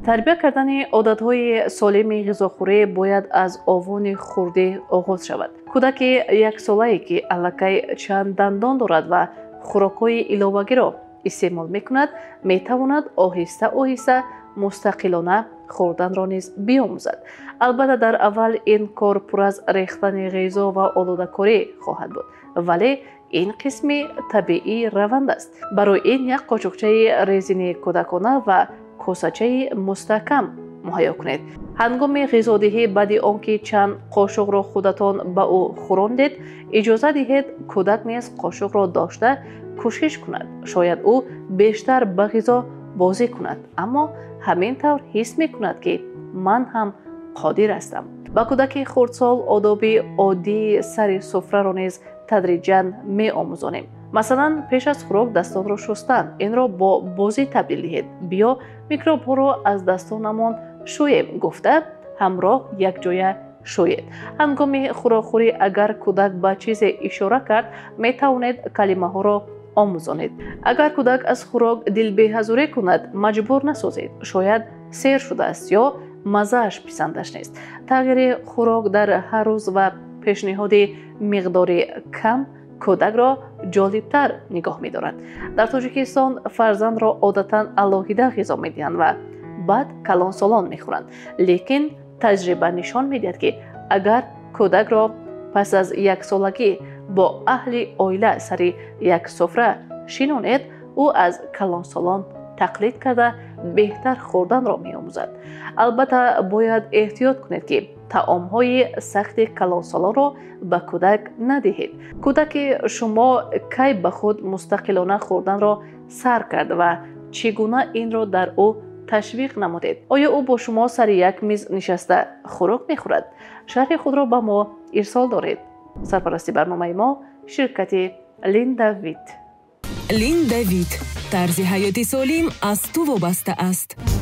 تربیت کردن عادت‌های سالم غذاخوری باید از آوان خورده آغاز شود. کودک یک ساله‌ای که الکی چند دندان دارد و خوراک‌های علاوه‌ای را استعمال می‌کند، می‌تواند آهسته مستقلانه خوردن را نیز بیاموزد. البته در اول این کار پر از ریختن غذا و آلوده‌کاری خواهد بود، ولی این قسم طبیعی روند است. برای این یک قاشقچه رزینی کودکانه و کاسه‌چه مستحکم مهیا کنید. هنگام غذادهی بعد آنکه چند قاشق را خودتان به او خوراندید، اجازه دهید کودک نیز قاشق را داشته کوشش کند. شاید او بیشتر به غذا بازی کند، اما همین طور حس می کند که من هم قادر هستم. با کودک خردسال آداب عادی سر سفره را نیز تدریجاً می آموزانیم. مثلا پیش از خوراک دستان را شستن، این را با بازی تبدیل دهید. بیا میکروب ها را از دستانمان شوییم گفته همراه یک جای شوید. هنگام خوراکخوری اگر کودک به چیز اشاره کرد، می توانید کلمه ها را آموزانید. اگر کودک از خوراک دل بی‌حضوری کند، مجبور نسازید. شاید سیر شده است یا مزه‌اش پسندش نیست. تغییر خوراک در هر روز و پیشنهاد مقدار کم کودک را جالبتر نگاه می‌دارد. در تاجیکستان فرزند را عادتاً علاهیده غذا می‌دهند و بعد کلان سالان می‌خورند. لیکن تجربه نشان می‌دهد که اگر کودک را پس از یک سالگی با اهل عائله سر یک سفره شینانید، او از کلان سالان تقلید کرده بهتر خوردن را می‌آموزد. البته باید احتیاط کنید که طعام‌های سخت کلان سالان را به کودک ندهید. کودک شما کی به خود مستقلانه خوردن را سر کرد و چگونه این را در او تشویق نمودید؟ آیا او با شما سر یک میز نشسته خوراک می‌خورد؟ شرح خود را به ما ارسال دارید. سرپرستی برنامه ما شرکت لینداویت. لینداویت، طرز حیاتی سالم از تو وابسته است.